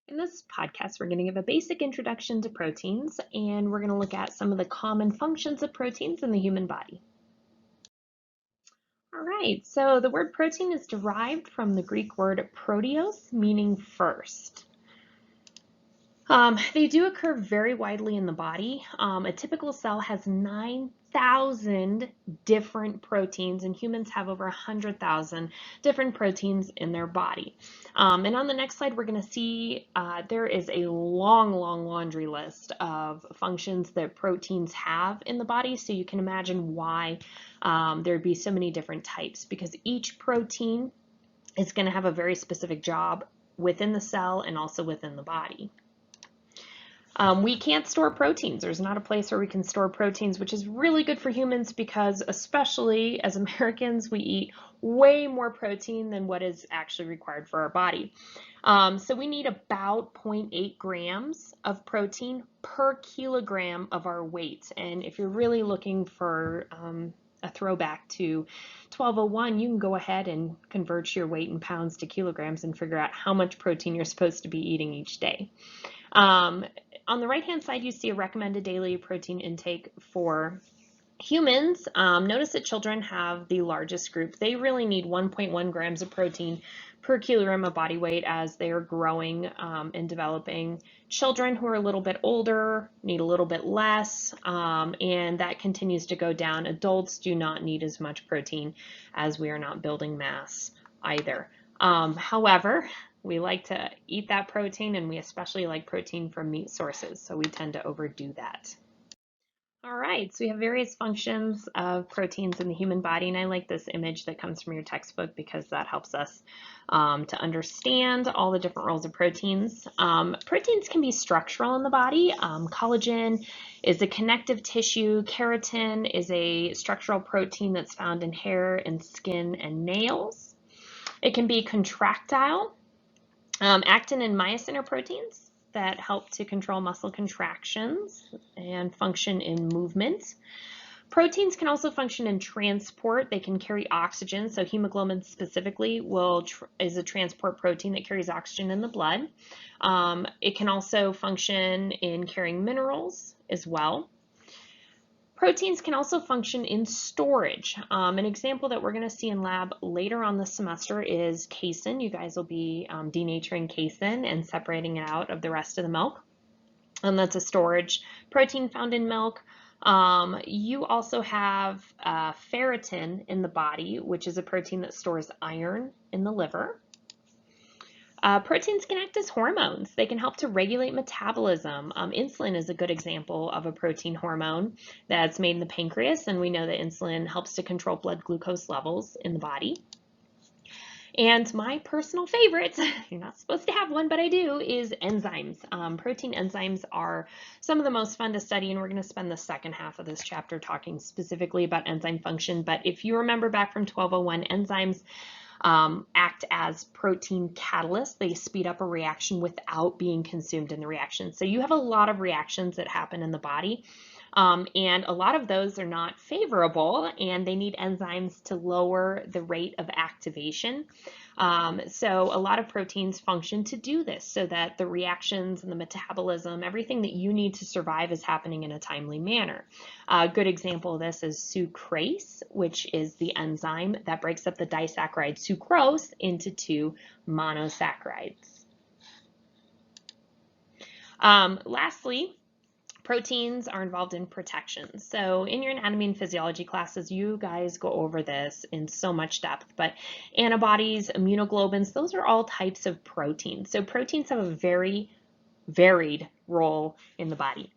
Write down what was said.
In this podcast, we're going to give a basic introduction to proteins, and we're going to look at some of the common functions of proteins in the human body. All right, so the word protein is derived from the Greek word proteos, meaning first. They do occur very widely in the body. A typical cell has 9,000 different proteins, and humans have over 100,000 different proteins in their body. And on the next slide, we're going to see there is a long laundry list of functions that proteins have in the body. So you can imagine why there'd be so many different types, because each protein is going to have a very specific job within the cell and also within the body. We can't store proteins. There's not a place where we can store proteins, which is really good for humans because, especially as Americans, we eat way more protein than what is actually required for our body. So we need about 0.8 grams of protein per kilogram of our weight. And if you're really looking for a throwback to 1201, you can go ahead and convert your weight in pounds to kilograms and figure out how much protein you're supposed to be eating each day. On the right-hand side, you see a recommended daily protein intake for humans. Notice that children have the largest group. They really need 1.1 grams of protein per kilogram of body weight as they are growing and developing. Children who are a little bit older need a little bit less, and that continues to go down. Adults do not need as much protein as we are not building mass either. However, we like to eat that protein, and we especially like protein from meat sources, so we tend to overdo that. All right, so we have various functions of proteins in the human body, and I like this image that comes from your textbook because that helps us to understand all the different roles of proteins. Proteins can be structural in the body. Collagen is a connective tissue. Keratin is a structural protein that's found in hair and skin and nails. It can be contractile. Actin and myosin are proteins that help to control muscle contractions and function in movement. Proteins can also function in transport. They can carry oxygen. So hemoglobin specifically is a transport protein that carries oxygen in the blood. It can also function in carrying minerals as well. Proteins can also function in storage. An example that we're going to see in lab later on this semester is casein. You guys will be denaturing casein and separating it out of the rest of the milk. That's a storage protein found in milk. You also have ferritin in the body, which is a protein that stores iron in the liver. Proteins can act as hormones. They can help to regulate metabolism. Insulin is a good example of a protein hormone that's made in the pancreas, and we know that insulin helps to control blood glucose levels in the body. And my personal favorite, you're not supposed to have one, but I do, is enzymes. Protein enzymes are some of the most fun to study, and we're going to spend the second half of this chapter talking specifically about enzyme function. But if you remember back from 1201, enzymes act as protein catalysts. They speed up a reaction without being consumed in the reaction. So you have a lot of reactions that happen in the body, and a lot of those are not favorable, and they need enzymes to lower the rate of activation. So a lot of proteins function to do this so that the reactions and the metabolism, everything that you need to survive, is happening in a timely manner. A good example of this is sucrase, which is the enzyme that breaks up the disaccharide sucrose into two monosaccharides. Lastly, proteins are involved in protection. So in your anatomy and physiology classes, you guys go over this in so much depth, but antibodies, immunoglobulins, those are all types of proteins. So proteins have a very varied role in the body.